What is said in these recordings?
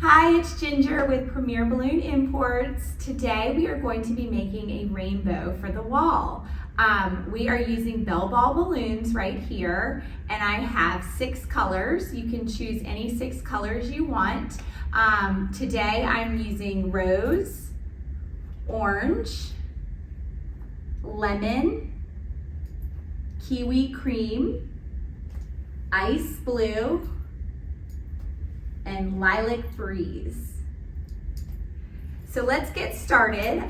Hi, it's Ginger with Premier Balloon Imports. Today we are going to be making a rainbow for the wall. We are using bell ball balloons right here, and I have 6 colors. You can choose any 6 colors you want. Today I'm using rose, orange, lemon, kiwi cream, ice blue, and lilac breeze. So let's get started.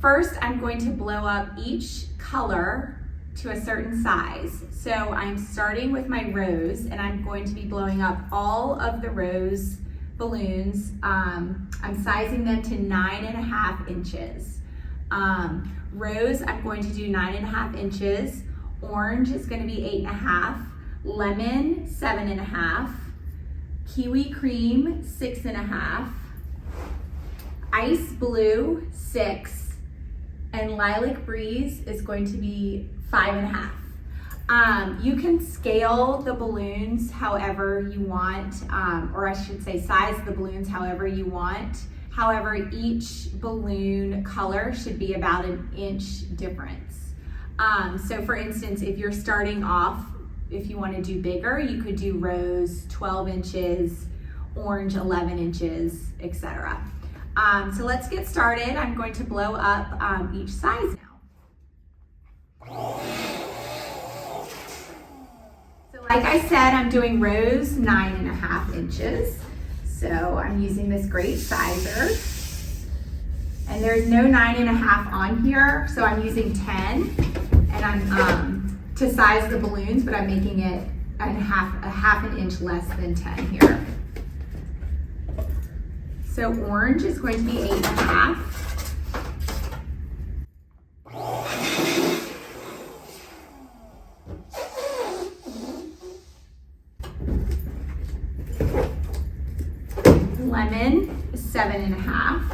First, I'm going to blow up each color to a certain size. So I'm starting with my rose, and I'm going to be blowing up all of the rose balloons. I'm sizing them to 9.5 inches. Rose, I'm going to do 9.5 inches. Orange is going to be 8.5. Lemon, 7.5. Kiwi cream, 6.5, ice blue, 6, and lilac breeze is going to be 5.5. You can scale the balloons however you want, or I should say size the balloons however you want. However, each balloon color should be about an inch difference. So for instance, if you're starting off, if you want to do bigger, you could do rose 12 inches, orange 11 inches, etc. So let's get started. I'm going to blow up each size now. So like I said, I'm doing rose 9.5 inches. So I'm using this great sizer. And there's no 9.5 on here, so I'm using 10. And I'm to size the balloons, but I'm making it a half an inch less than 10 here. So orange is going to be 8.5. Lemon is 7.5.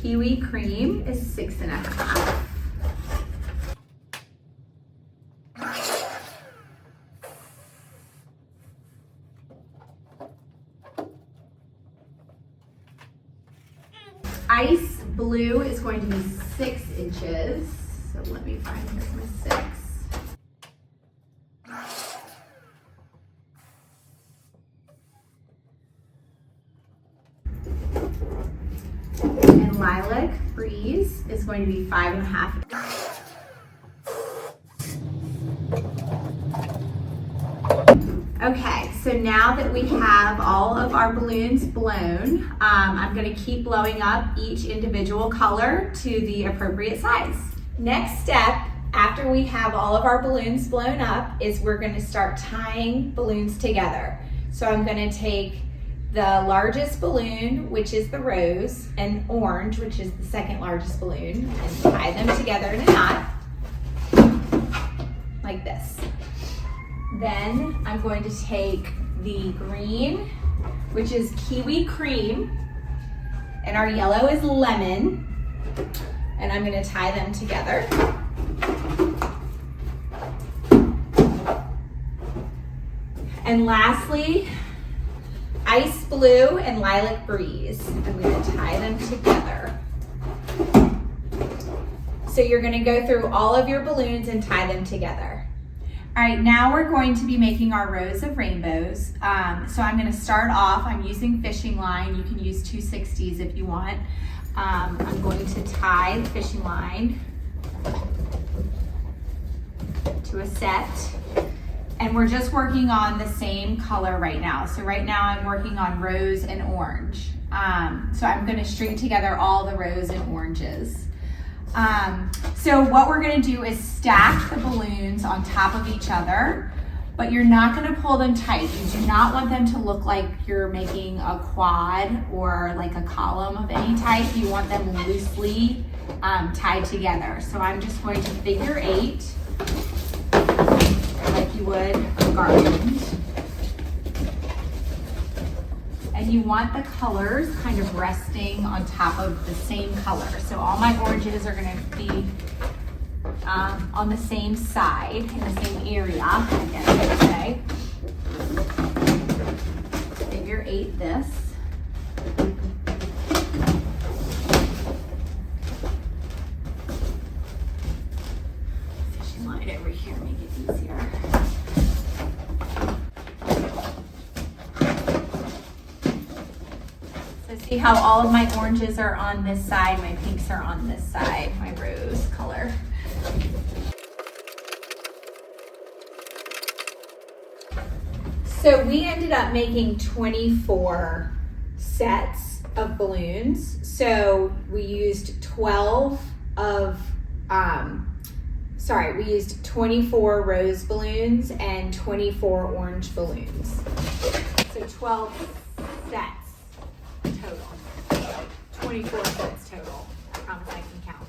Kiwi cream is 6.5. Ice blue is going to be 6 inches. So let me find here's my 6. And lilac breeze is going to be 5.5. Okay, so now that we have all of our balloons blown, I'm going to keep blowing up each individual color to the appropriate size. Next step, after we have all of our balloons blown up, is we're going to start tying balloons together. So I'm going to take the largest balloon, which is the rose, and orange, which is the second largest balloon, and tie them together in a knot, like this. Then I'm going to take the green, which is kiwi cream, and our yellow is lemon, and I'm going to tie them together. And lastly, ice blue and lilac breeze. I'm going to tie them together. So you're going to go through all of your balloons and tie them together. All right, now we're going to be making our rows of rainbows. So I'm going to start off, I'm using fishing line. You can use 260s if you want. I'm going to tie the fishing line to a set. And we're just working on the same color right now. So right now I'm working on rose and orange. So I'm going to string together all the rose and oranges. So what we're going to do is stack the balloons on top of each other, but you're not going to pull them tight. You do not want them to look like you're making a quad or like a column of any type. You want them loosely tied together. So I'm just going to figure 8 like you would a garland. And you want the colors kind of resting on top of the same color. So all my oranges are going to be on the same side, in the same area, I guess I would say. Figure 8 this. Fishing line over here, make it easier. So see how all of my oranges are on this side, my pinks are on this side, my rose color. So we ended up making 24 sets of balloons. So we used 24 rose balloons and 24 orange balloons. So 12 sets total. 24 sets total. I promise I can count.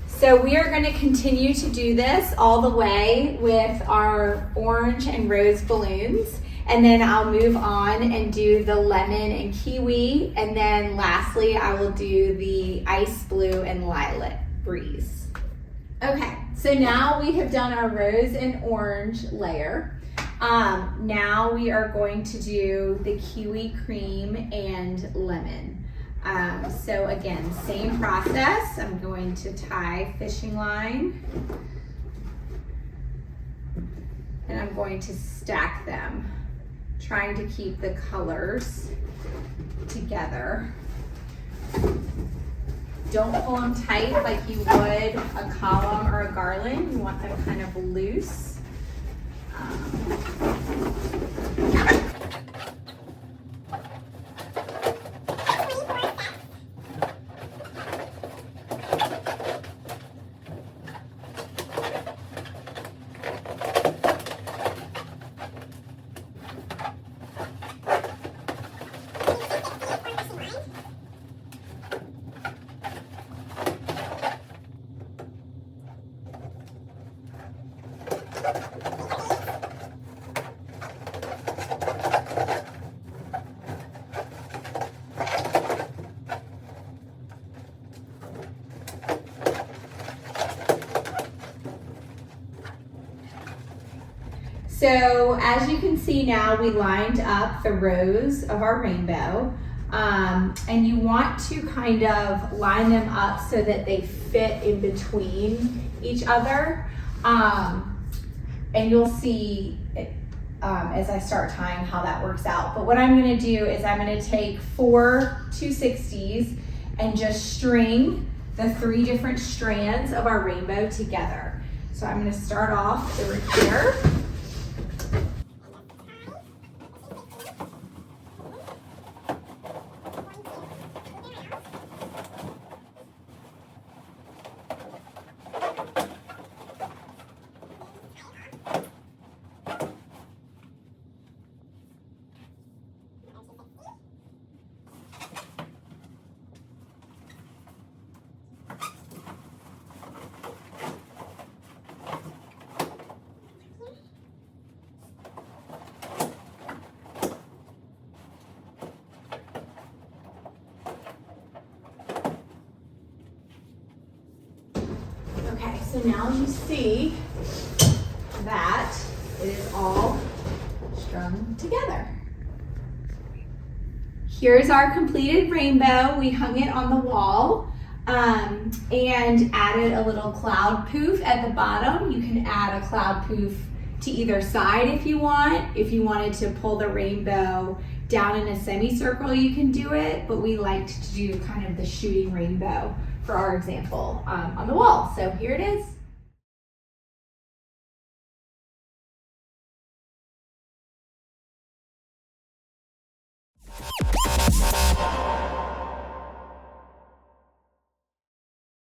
So we are going to continue to do this all the way with our orange and rose balloons. And then I'll move on and do the lemon and kiwi. And then lastly, I will do the ice blue and lilac breeze. Okay, so now we have done our rose and orange layer. Now we are going to do the kiwi cream and lemon. So again, same process. I'm going to tie fishing line and I'm going to stack them, trying to keep the colors together. Don't pull them tight like you would a column or a garland. You want them kind of loose. So as you can see now, we lined up the rows of our rainbow, and you want to kind of line them up so that they fit in between each other. And you'll see as I start tying how that works out. But what I'm gonna do is I'm gonna take 4 260s and just string the 3 different strands of our rainbow together. So I'm gonna start off over here. Okay, so now you see that it is all strung together. Here's our completed rainbow. We hung it on the wall and added a little cloud poof at the bottom. You can add a cloud poof to either side if you want. If you wanted to pull the rainbow down in a semicircle, you can do it, but we liked to do kind of the shooting rainbow for our example on the wall. So here it is.